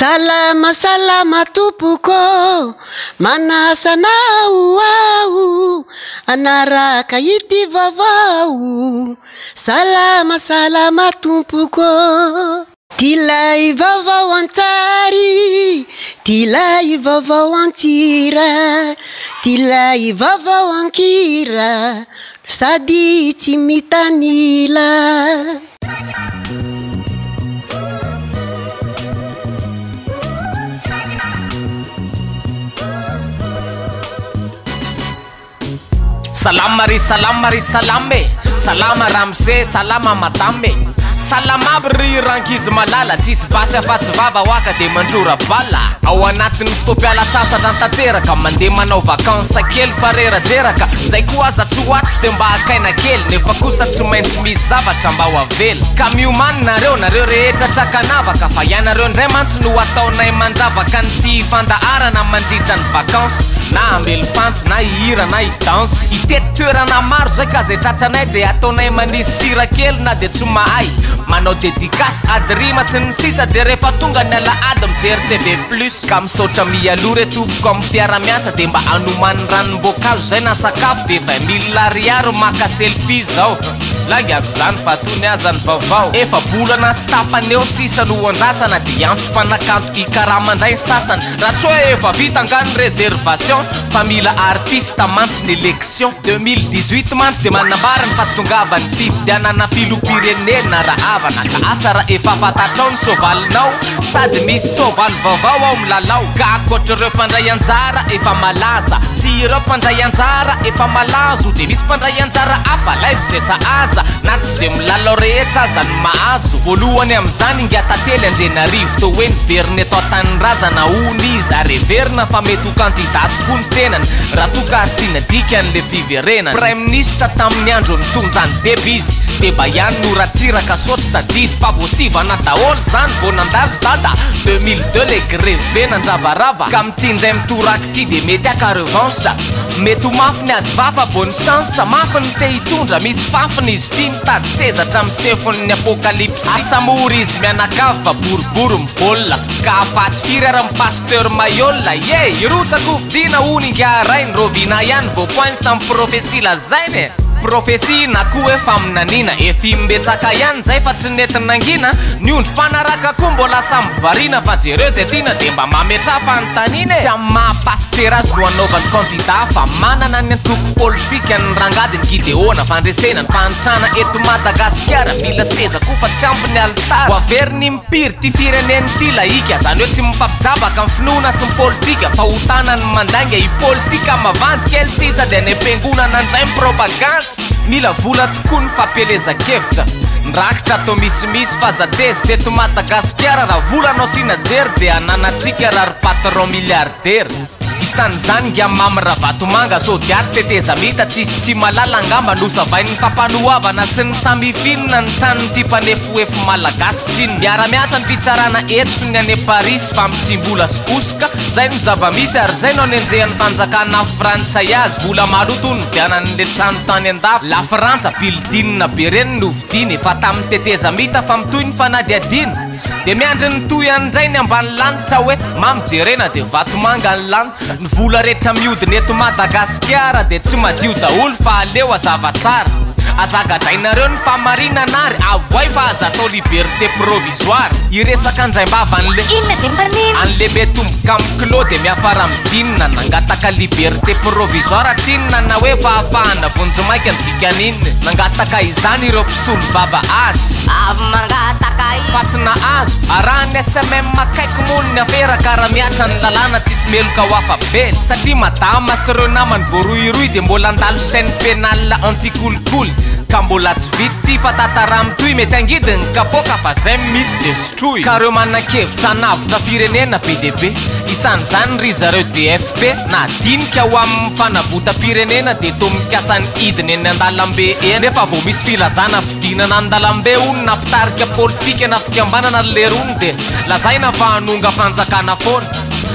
Salama salama tupuko manasanau au anaraka iti vavau salama salama tupuko tilai vavau antari tilai vavau antira tilai vavau ankira sadi tsy mitanila. Salama ry salambe, salama ramse, salama matambe, salama ry rankizy malala, tsisy basy afatsy vava waka de mandrora bala. Ao anatin'ny fotoam-pialatsasatra antanteraka, mandeha manao vakansa kely fareradreraka, zay koa aza tsy hoatsy de mba akaina kely, nefa kosa tsy maintsy misy zavatra mba ho avela. Ka miomany nareo rehetra trakanavaka, fa ianareo ndray mantsy no ataonay mandravaka nyty fandaharana mandritra ny vakansa, na ambely fantsy na ihira na idansy. Itety toerana maro zay ka zay tratranay de ataonay manisy sira kely na de tsy mahay, manao dédicace ady rima sy ny sisa, de rehefa tonga ny alahady mijery TV plus. Ka misaotra mialoha re tompoko amin'ny fiara-miasa de mba anomany ranom-boankazo zay na sakafo de 20 000 ariary maka selfie zao. Langiako zany fa tony aza ny vaovao, efa bolana sy tapany eo sisa no andrasana, de antso mpanakanto ikarama ndray ny sasany. Raha tsy hoe efa vita angany réservation fa mila artiste mantsy ny élection 2018 mantsy de manambara ny fatongavany fifidianana filoham-pirenena raha avana, ka asa raha efa fantatrao ny soavalinao sady misy soavaly vaovao ao milalao. Ka akoatr'ireo mpandray anjara efa malaza sy ireo mpandray anjara efa malazo, de misy mpandray anjara hafa live zay aza na tsy zay milalao rehetra aza ny mahazo. Voalohany am'izany ingatantely Andrenarivo to hoe niveriny eto Tanindrazana ony izy, ary everina fa mety ho kandidaty koa ny tenany raha toka asiana dika n'le fiverenany. Prime ministre tamin'ny andro nitondra ny deby izy, deba ihany no ratsiraka soatsy tadidy fa voasivana daholo zany vao nandalo dada 2002 le greve be nandravarava. Ka mitindray mitoraky ty de mety aka revanche, mety ho mafy ny ady vafa bonne chance, mafy ny te hitondra misy fafiny izy ty mitady sezatra amin'ny sefon'ny apocalypse. Asamory izy mianakavy fa boribory mibolina, ka afaty firy ary pasteur Mayolla ye irotsako vidina honinga rainy rovina ihany vao poiny samy profesia lazainy. Profesia na koa efa aminanina efi mbetsaka ihany zay fa tsy netinangina, ny ondry fanaraka koa mbola samy varina, fa jereo zay tina de mba mametrafa ny taniny. Tsy amin'ny maha-paster azy no anaovany candidat, fa manana ny antoko politika ny rangadiny Gideona fandresena ny fanitrana eto Madagasikara, mila seza koa fa tsy ampy ny altara. Ho averiny mpiry ty fireneny ty laika, zany hoe tsy mifampijabaka amin'ny finoana sy ny politika, fa ho tanany mandanga i politika mavandy kely sisa de ny ampiangonana ndray mipropaganda. Mila vola tokoa ny fampelezan-kevitra, ndrakitra atao misimisy fa zatezitra eto Madagasikara, raha volanao sina jery de ananatsika raha ry patron milliardaire. Isan'izany nga mamy Ravatomanga sody aty teteza mita tsisy tsy malala angamba nosavainy fampanoavana sy ny samifinina ny tranony ty mpanefoefo malagasy tsiny. Miara-miasa ny fitsarana eto sy ny ane Paris fa mitsimbola sikosoka, zay no zava-misy ary zay no anenjehan'ny fanjakana frantsay azy. Vola maloto ny vianan'le trano tany andafy, la Frantsa pilidinina be reny no vidiny, fa tamin'ny teteza mita fa mitoy ny fanadiadiny, de miandry ny toy andray ny ambany lanitra hoe mamijerena de Vatomanga ny lanitra. Ny vola rehetra miodiny eto Madagasikara de tsy madio daholo fa aleo azava tsara. Azagadrainareo ny famarinanary avoay fa aza atao liberté provisoire. Iresaka andraimbavan'le inona de mbarnina an'le metomboka amin'ny clos de miafara midinina, nangataka liberté provisoire tsinona na hoe fahafahana vonjomaika ny dikan'inny, nangataka izany ireo mpisolo baba azy avy mangataka fa tsy nahazo. Arahany SMM makaiky mony ny afera karaha miatra ny lalàna tsisy meloka ho afabely, satria madama sy ireo namany voaroiroy de mbola andalo chaîne pénale antikolikoly, ka mbola tsy vity fa tatara mitoy mety angidiny kapoka fa zay misy de sotroy. Ka reo manan-kevitra navitra firenena PDB, isan'izany ry zareo DFP, na dinika ho amin'ny fanavotam-pirenena de to mikasany idiny eny andalambe eny, nefa vao misy filazana fidinana andalambe ony na mpitarika politika na fikambanana le rony de lazaina fa hanonga mpanjakana foana.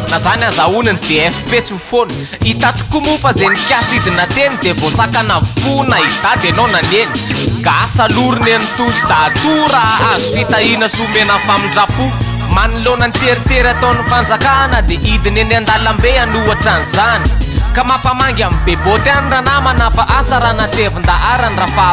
Na zany azahoany ny DFP tsy ho foana, hita tokoa moa fa zay nikasa idina teny de voasakana avokoa na hitady anao naneny. Ka asa loriny eny tosy da atora azo fitahina somena famindrapo, manolona ny teritery ataon'ny fanjakana dia idiny eny an-dalambe anohatra an'izany ka mampamangy amin'ny beboty any raha namana fa asa raha natevin-daharany raha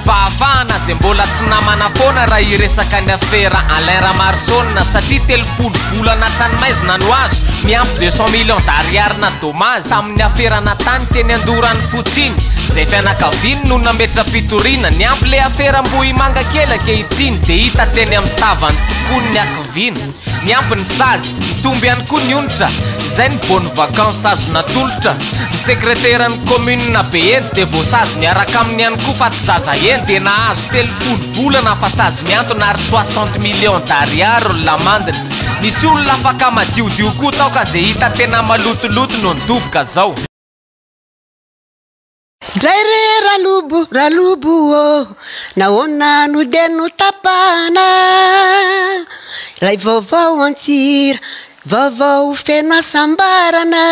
fahafahana zay mbola tsy namana foana raha iresaka ny afera Alain Ramarsona satria 30 volana tranomaizina no azo miampy 200 millions d'ariary na dommage tamin'ny afera natany teny andorany fotsiny zay fianakaviany no nametra-pitoriana ny ampy le afera mbohy manga kely ankehitriny dia hita teny amin'ny tavany tokoa ny akiviny ny ampy ny sazy mitomby ihany koa ny onitra izay ny bonne vacance azo natolotra ny sekreteran'ny commune na Behenjy dia voasazy miaraka aminy ihany koa fa tsy zaza enjy dia nahazo 30 volana fa sazy miantona ary 60 millions d'ariary lamandiny nisy olona afaka madiodio koa tao ka zay hita tena malotoloto no nidoboka zao Ndray re ralubu oh naona no de no tapana Ray vovao antira vovao fena sambarana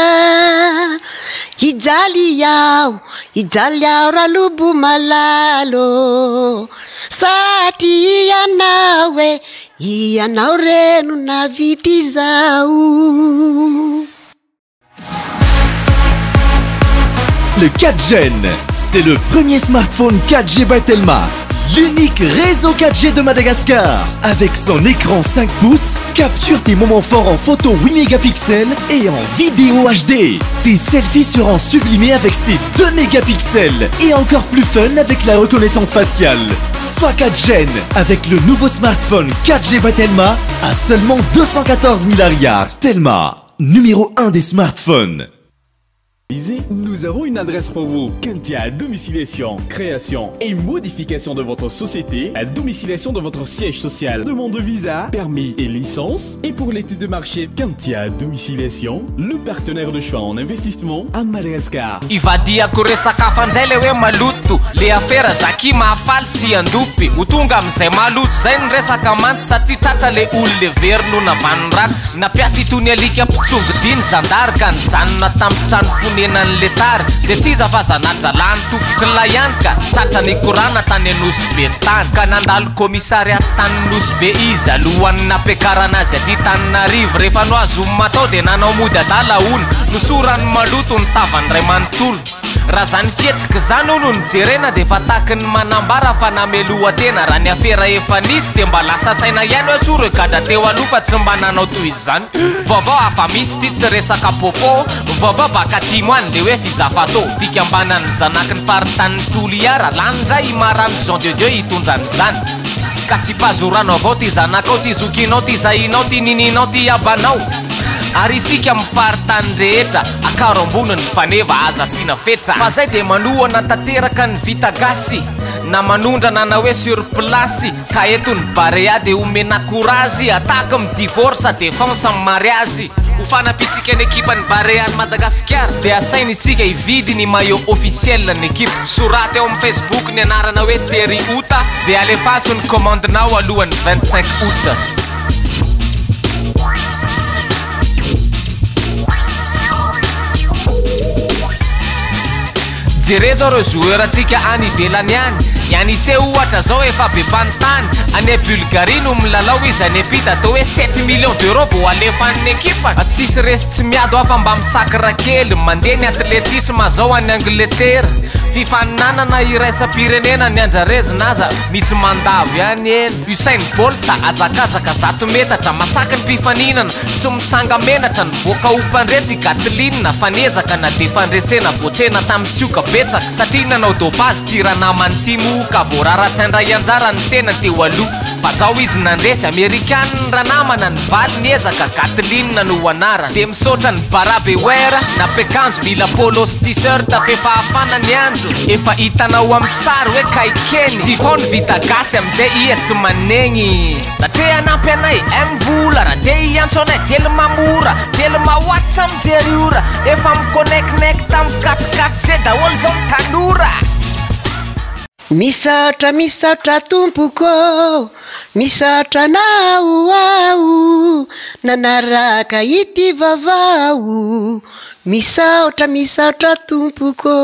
Ijaly yao ralubu malalo Sati ianawe ianao reno na vity zao Le 4Gen, c'est le premier smartphone 4G by Telma, l'unique réseau 4G de Madagascar. Avec son écran 5 pouces, capture tes moments forts en photo 8 mégapixels et en vidéo HD. Tes selfies seront sublimés avec ses 2 mégapixels et encore plus fun avec la reconnaissance faciale. Sois 4Gen avec le nouveau smartphone 4G by Telma à seulement 214 000 ariars. Telma, numéro 1 des smartphones. Nous avons une adresse pour vous. Kentia domiciliation, création et modification de votre société, à domiciliation de votre siège social, demande de visa, permis et licence. Et pour l'étude de marché, Kentia domiciliation, le partenaire de choix en investissement à Madagascar. Ivadiako resaka fandray le hoe maloto le afera zaki mahafaly tsy andopy ho tonga amin'izay maloto zay ny resaka mantsy satria tratra le olona very no navany ratsy napiasa itony alika mpitsongidiny zandarika ny janona tamin'ny trano fonenan'le tary zay tsy iza fa zanadra lany tompok'la ihany ka tratra ny korana tany anosy be tany ka nandalo komissariat tany nosy be izy alohan'ny napiakarana azy aty Tananarivo rehefa no azo matao dia nanao mody adala ony nosorany maloto ny tavany ray manontolo raha zany fietsika zany ono ny jerena dia fa taky ny manambara fa namelohatena raha ny afera efa nisy dia mba lasa saina ihany hoe soro gadra teo aloha fa tsy mba nanao toy izany vaovao hafa mihitsy ty tsy resaka popo vaovao baka timoany le hoe fizafato fikambanany zanaky ny faritany toliara lanindray marany Jean de Dieu hitondran'izany ka tsy pazorano avao ty zanakao ty zokinao ty zahinao ty nininao ty abanao ary isika mifaritany rehetra akaro ambony ny faneva aza sina fetra fa zay dia manohana tanteraka ny vita gasy na manondrana na hoe sur place ka eto ny barea dia omena courage ataka midivorce défense amin'ny mariage ho fanapitsika ny ekipa ny barea ny Madagasikara dia asaina isika hividy ny maillot officiel ny ekipa sorata eo amin'ny Facebook ny anarana hoe Terry Ota dia alefaso ny commandinao alohan'ny 25 août jere zao reo joueur atsika any ivelany any ianise ohatra zao efa be pantany any Bulgarie no milalao izy any apita atao hoe 7 millions d'euros vao alefan'ny ekipa tsisy resy tsy miado afa mba misakra kely mandeha ny atletisme zao any Angleterre fifaninanana iraisam-pirenena ny andrarezina aza misy mandavo ihany eny Usain Bolt azakazaka 100 metatra masaky ny mpifaninana tsy mitsanga menatra ny voaka hompandresy Gatelina fanezaka na de fandresena voatrena tamin'ny sioka betsaka satria nanao dopage tiranamany timo ka voararatsy andray anjara ny tena teo aloha fa zao izy nandresy Amerikany ny ranamana ny valy niezaka Gatelina no anarany de misaotra ny Barabewer na pekanjo mila polo sy t-shirt fefahafana ny andro efa hitanao amin'ny sary hoe kaikeny tsy fao ny vita gasy amin'izay iha tsy manegny na te hanampy anay mvola raha te hiantso anay telo mamora telo mawatsa mijery ora efa mikoneknekta amin'ny 4-4 zay daholo zao ny tanora misaotra tompoko misaotra nao ao nanaraka ity vavao misaotra tompoko